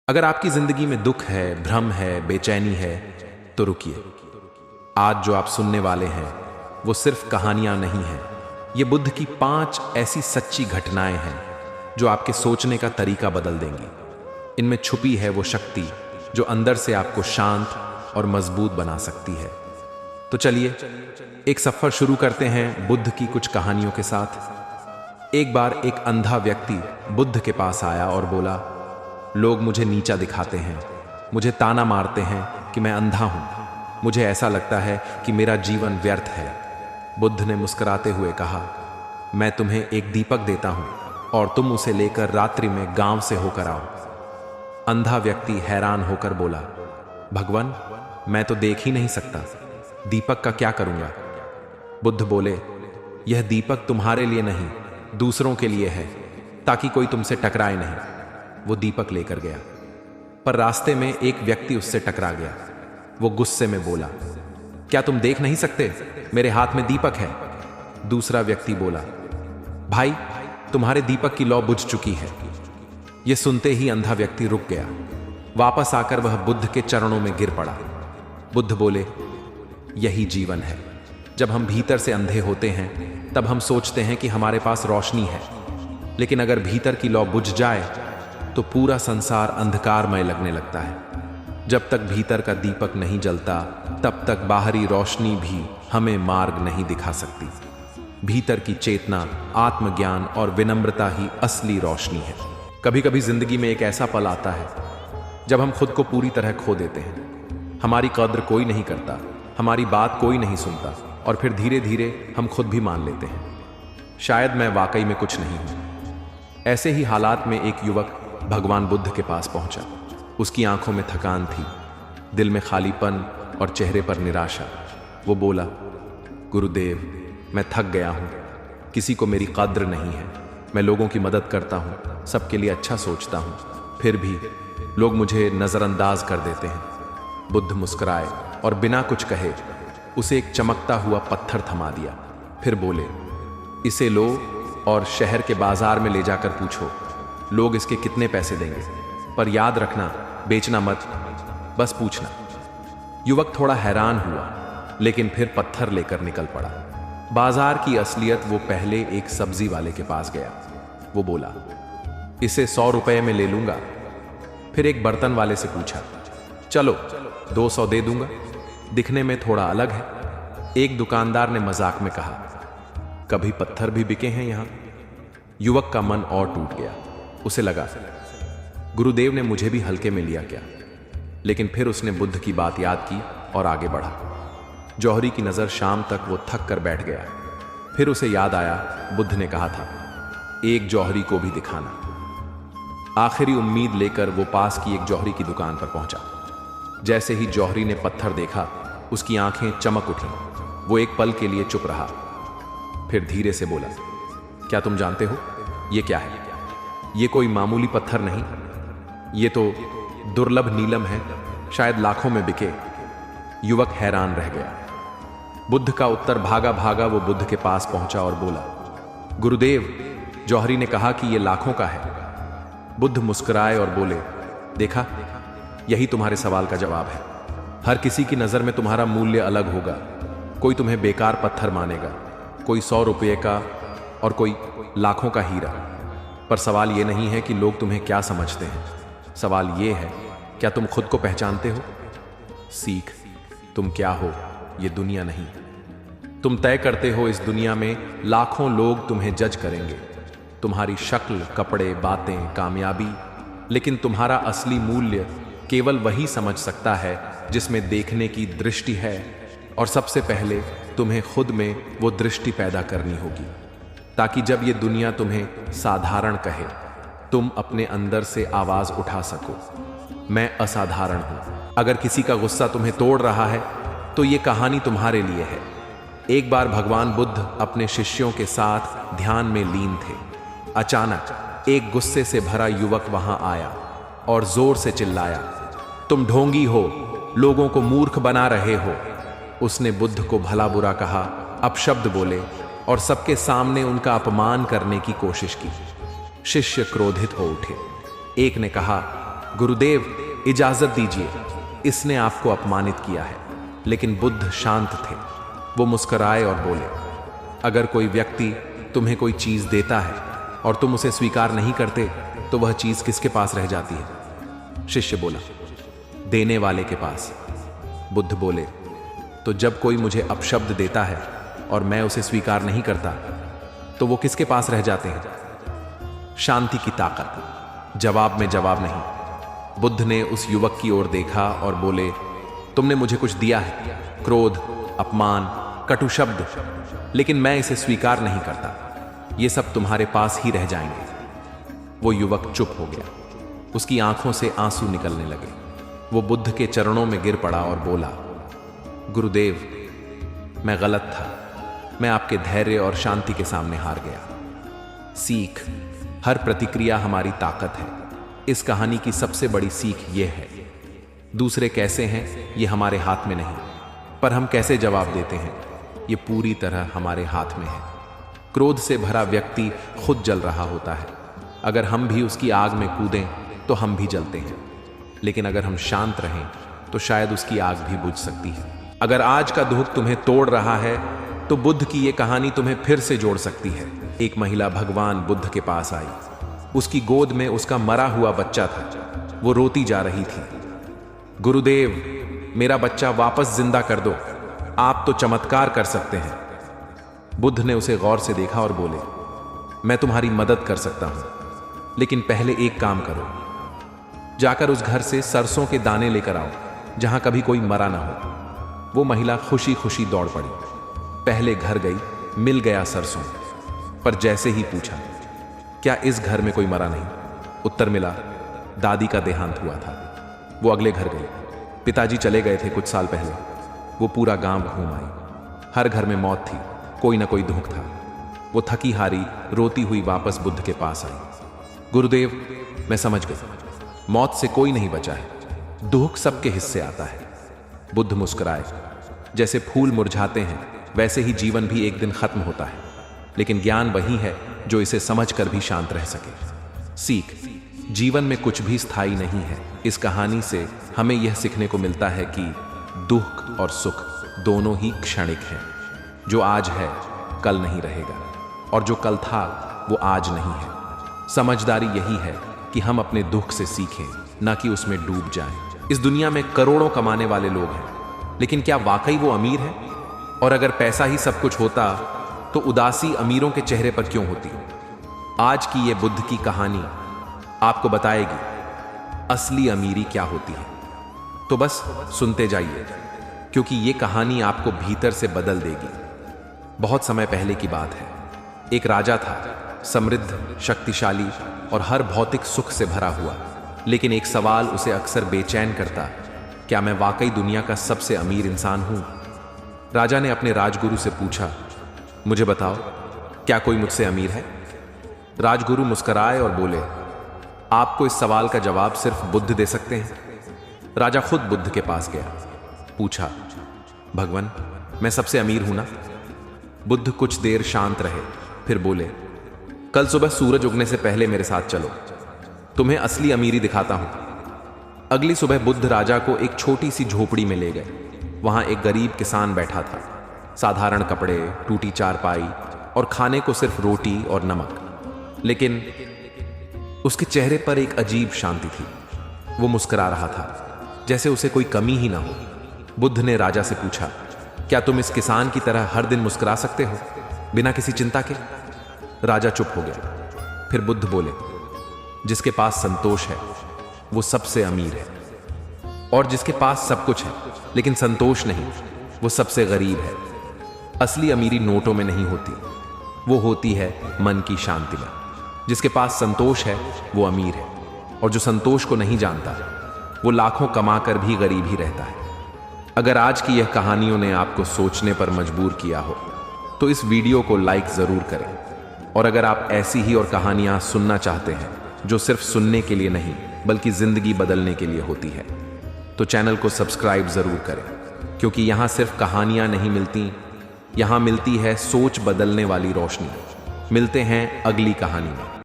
अगर आपकी जिंदगी में दुख है, भ्रम है, बेचैनी है, तो रुकिए। आज जो आप सुनने वाले हैं वो सिर्फ कहानियां नहीं हैं। ये बुद्ध की 5 ऐसी सच्ची घटनाएं हैं जो आपके सोचने का तरीका बदल देंगी। इनमें छुपी है वो शक्ति जो अंदर से आपको शांत और मजबूत बना सकती है। तो चलिए एक सफर शुरू करते हैं बुद्ध की कुछ कहानियों के साथ। एक बार एक अंधा व्यक्ति बुद्ध के पास आया और बोला, लोग मुझे नीचा दिखाते हैं, मुझे ताना मारते हैं कि मैं अंधा हूं, मुझे ऐसा लगता है कि मेरा जीवन व्यर्थ है। बुद्ध ने मुस्कुराते हुए कहा, मैं तुम्हें एक दीपक देता हूं और तुम उसे लेकर रात्रि में गांव से होकर आओ। अंधा व्यक्ति हैरान होकर बोला, भगवान, मैं तो देख ही नहीं सकता, दीपक का क्या करूंगा? बुद्ध बोले, यह दीपक तुम्हारे लिए नहीं, दूसरों के लिए है, ताकि कोई तुमसे टकराए नहीं। वो दीपक लेकर गया, पर रास्ते में एक व्यक्ति उससे टकरा गया। वो गुस्से में बोला, क्या तुम देख नहीं सकते? मेरे हाथ में दीपक है। दूसरा व्यक्ति बोला, भाई, तुम्हारे दीपक की लौ बुझ चुकी है। यह सुनते ही अंधा व्यक्ति रुक गया। वापस आकर वह बुद्ध के चरणों में गिर पड़ा। बुद्ध बोले, यही जीवन है। जब हम भीतर से अंधे होते हैं तब हम सोचते हैं कि हमारे पास रोशनी है, लेकिन अगर भीतर की लौ बुझ जाए तो पूरा संसार अंधकारमय लगने लगता है। जब तक भीतर का दीपक नहीं जलता तब तक बाहरी रोशनी भी हमें मार्ग नहीं दिखा सकती। भीतर की चेतना, आत्मज्ञान और विनम्रता ही असली रोशनी है। कभी कभी जिंदगी में एक ऐसा पल आता है जब हम खुद को पूरी तरह खो देते हैं। हमारी कद्र कोई नहीं करता, हमारी बात कोई नहीं सुनता, और फिर धीरे धीरे हम खुद भी मान लेते हैं, शायद मैं वाकई में कुछ नहीं हूं। ऐसे ही हालात में एक युवक भगवान बुद्ध के पास पहुंचा। उसकी आंखों में थकान थी, दिल में खालीपन और चेहरे पर निराशा। वो बोला, गुरुदेव, मैं थक गया हूं, किसी को मेरी कद्र नहीं है। मैं लोगों की मदद करता हूं, सबके लिए अच्छा सोचता हूं, फिर भी लोग मुझे नजरअंदाज कर देते हैं। बुद्ध मुस्कुराए और बिना कुछ कहे उसे एक चमकता हुआ पत्थर थमा दिया। फिर बोले, इसे लो और शहर के बाजार में ले जाकर पूछो लोग इसके कितने पैसे देंगे, पर याद रखना, बेचना मत, बस पूछना। युवक थोड़ा हैरान हुआ, लेकिन फिर पत्थर लेकर निकल पड़ा। बाजार की असलियत वो पहले एक सब्जी वाले के पास गया। वो बोला, इसे 100 रुपए में ले लूंगा। फिर एक बर्तन वाले से पूछा, चलो 200 दे दूंगा, दिखने में थोड़ा अलग है। एक दुकानदार ने मजाक में कहा, कभी पत्थर भी बिके हैं यहां? युवक का मन और टूट गया। उसे लगा, गुरुदेव ने मुझे भी हल्के में लिया क्या? लेकिन फिर उसने बुद्ध की बात याद की और आगे बढ़ा। जौहरी की नजर शाम तक वो थक कर बैठ गया। फिर उसे याद आया, बुद्ध ने कहा था, एक जौहरी को भी दिखाना। आखिरी उम्मीद लेकर वो पास की एक जौहरी की दुकान पर पहुंचा। जैसे ही जौहरी ने पत्थर देखा, उसकी आंखें चमक उठी। वो एक पल के लिए चुप रहा, फिर धीरे से बोला, क्या तुम जानते हो ये क्या है? ये कोई मामूली पत्थर नहीं, ये तो दुर्लभ नीलम है, शायद लाखों में बिके। युवक हैरान रह गया। बुद्ध का उत्तर भागा भागा वो बुद्ध के पास पहुंचा और बोला, गुरुदेव, जौहरी ने कहा कि ये लाखों का है। बुद्ध मुस्कुराए और बोले, देखा, यही तुम्हारे सवाल का जवाब है। हर किसी की नजर में तुम्हारा मूल्य अलग होगा। कोई तुम्हें बेकार पत्थर मानेगा, कोई 100 रुपये का और कोई लाखों का हीरा। पर सवाल यह नहीं है कि लोग तुम्हें क्या समझते हैं, सवाल यह है, क्या तुम खुद को पहचानते हो? सीख, तुम क्या हो, ये दुनिया नहीं। तुम तय करते हो इस दुनिया में लाखों लोग तुम्हें जज करेंगे, तुम्हारी शक्ल, कपड़े, बातें, कामयाबी, लेकिन तुम्हारा असली मूल्य केवल वही समझ सकता है जिसमें देखने की दृष्टि है। और सबसे पहले तुम्हें खुद में वो दृष्टि पैदा करनी होगी, ताकि जब ये दुनिया तुम्हें साधारण कहे, तुम अपने अंदर से आवाज उठा सको, मैं असाधारण हूं। अगर किसी का गुस्सा तुम्हें तोड़ रहा है तो ये कहानी तुम्हारे लिए है। एक बार भगवान बुद्ध अपने शिष्यों के साथ ध्यान में लीन थे। अचानक एक गुस्से से भरा युवक वहां आया और जोर से चिल्लाया, तुम ढोंगी हो, लोगों को मूर्ख बना रहे हो। उसने बुद्ध को भला बुरा कहा, अपशब्द बोले और सबके सामने उनका अपमान करने की कोशिश की। शिष्य क्रोधित हो उठे। एक ने कहा, गुरुदेव, इजाजत दीजिए, इसने आपको अपमानित किया है। लेकिन बुद्ध शांत थे। वो मुस्कुराए और बोले, अगर कोई व्यक्ति तुम्हें कोई चीज देता है और तुम उसे स्वीकार नहीं करते तो वह चीज किसके पास रह जाती है? शिष्य बोला, देने वाले के पास। बुद्ध बोले, तो जब कोई मुझे अपशब्द देता है और मैं उसे स्वीकार नहीं करता तो वो किसके पास रह जाते हैं? शांति की ताकत। जवाब में जवाब नहीं। बुद्ध ने उस युवक की ओर देखा और बोले, तुमने मुझे कुछ दिया है, क्रोध, अपमान, कटु शब्द, लेकिन मैं इसे स्वीकार नहीं करता। ये सब तुम्हारे पास ही रह जाएंगे। वो युवक चुप हो गया। उसकी आंखों से आंसू निकलने लगे। वो बुद्ध के चरणों में गिर पड़ा और बोला, गुरुदेव, मैं गलत था। मैं आपके धैर्य और शांति के सामने हार गया। सीख, हर प्रतिक्रिया हमारी ताकत है। इस कहानी की सबसे बड़ी सीख यह है, दूसरे कैसे हैं ये हमारे हाथ में नहीं, पर हम कैसे जवाब देते हैं ये पूरी तरह हमारे हाथ में है। क्रोध से भरा व्यक्ति खुद जल रहा होता है। अगर हम भी उसकी आग में कूदें तो हम भी जलते हैं, लेकिन अगर हम शांत रहें तो शायद उसकी आग भी बुझ सकती है। अगर आज का दुख तुम्हें तोड़ रहा है तो बुद्ध की ये कहानी तुम्हें फिर से जोड़ सकती है। एक महिला भगवान बुद्ध के पास आई। उसकी गोद में उसका मरा हुआ बच्चा था। वो रोती जा रही थी, गुरुदेव, मेरा बच्चा वापस जिंदा कर दो, आप तो चमत्कार कर सकते हैं। बुद्ध ने उसे गौर से देखा और बोले, मैं तुम्हारी मदद कर सकता हूं, लेकिन पहले एक काम करो, जाकर उस घर से सरसों के दाने लेकर आओ जहां कभी कोई मरा ना हो। वो महिला खुशी खुशी दौड़ पड़ी। पहले घर गई, मिल गया सरसों, पर जैसे ही पूछा, क्या इस घर में कोई मरा नहीं? उत्तर मिला, दादी का देहांत हुआ था। वो अगले घर गई। पिताजी चले गए थे कुछ साल पहले। वो पूरा गांव घूम आई। हर घर में मौत थी, कोई ना कोई दुख था। वो थकी हारी रोती हुई वापस बुद्ध के पास आई। गुरुदेव, मैं समझ गई, मौत से कोई नहीं बचा है, दुख सबके हिस्से आता है। बुद्ध मुस्कुराए। जैसे फूल मुरझाते हैं वैसे ही जीवन भी एक दिन खत्म होता है, लेकिन ज्ञान वही है जो इसे समझकर भी शांत रह सके। सीख, जीवन में कुछ भी स्थायी नहीं है। इस कहानी से हमें यह सीखने को मिलता है कि दुख और सुख दोनों ही क्षणिक हैं। जो आज है कल नहीं रहेगा, और जो कल था वो आज नहीं है। समझदारी यही है कि हम अपने दुख से सीखें, ना कि उसमें डूब जाएं। इस दुनिया में करोड़ों कमाने वाले लोग हैं, लेकिन क्या वाकई वो अमीर हैं? और अगर पैसा ही सब कुछ होता तो उदासी अमीरों के चेहरे पर क्यों होती? आज की ये बुद्ध की कहानी आपको बताएगी असली अमीरी क्या होती है। तो बस सुनते जाइए, क्योंकि ये कहानी आपको भीतर से बदल देगी। बहुत समय पहले की बात है। एक राजा था, समृद्ध, शक्तिशाली और हर भौतिक सुख से भरा हुआ। लेकिन एक सवाल उसे अक्सर बेचैन करता, क्या मैं वाकई दुनिया का सबसे अमीर इंसान हूं? राजा ने अपने राजगुरु से पूछा, मुझे बताओ, क्या कोई मुझसे अमीर है? राजगुरु मुस्कुराए और बोले, आपको इस सवाल का जवाब सिर्फ बुद्ध दे सकते हैं। राजा खुद बुद्ध के पास गया, पूछा, भगवान, मैं सबसे अमीर हूं ना? बुद्ध कुछ देर शांत रहे, फिर बोले, कल सुबह सूरज उगने से पहले मेरे साथ चलो, तुम्हें असली अमीरी दिखाता हूं। अगली सुबह बुद्ध राजा को एक छोटी सी झोपड़ी में ले गए। वहां एक गरीब किसान बैठा था। साधारण कपड़े, टूटी चारपाई और खाने को सिर्फ रोटी और नमक, लेकिन उसके चेहरे पर एक अजीब शांति थी। वो मुस्कुरा रहा था, जैसे उसे कोई कमी ही ना हो। बुद्ध ने राजा से पूछा, क्या तुम इस किसान की तरह हर दिन मुस्कुरा सकते हो, बिना किसी चिंता के? राजा चुप हो गया। फिर बुद्ध बोले, जिसके पास संतोष है वो सबसे अमीर है, और जिसके पास सब कुछ है लेकिन संतोष नहीं, वो सबसे गरीब है। असली अमीरी नोटों में नहीं होती, वो होती है मन की शांति में। जिसके पास संतोष है वो अमीर है, और जो संतोष को नहीं जानता वो लाखों कमाकर भी गरीब ही रहता है। अगर आज की यह कहानियों ने आपको सोचने पर मजबूर किया हो तो इस वीडियो को लाइक जरूर करें, और अगर आप ऐसी ही और कहानियां सुनना चाहते हैं जो सिर्फ सुनने के लिए नहीं बल्कि जिंदगी बदलने के लिए होती है, तो चैनल को सब्सक्राइब जरूर करें, क्योंकि यहां सिर्फ कहानियां नहीं मिलती, यहां मिलती है सोच बदलने वाली रोशनी। मिलते हैं अगली कहानी में।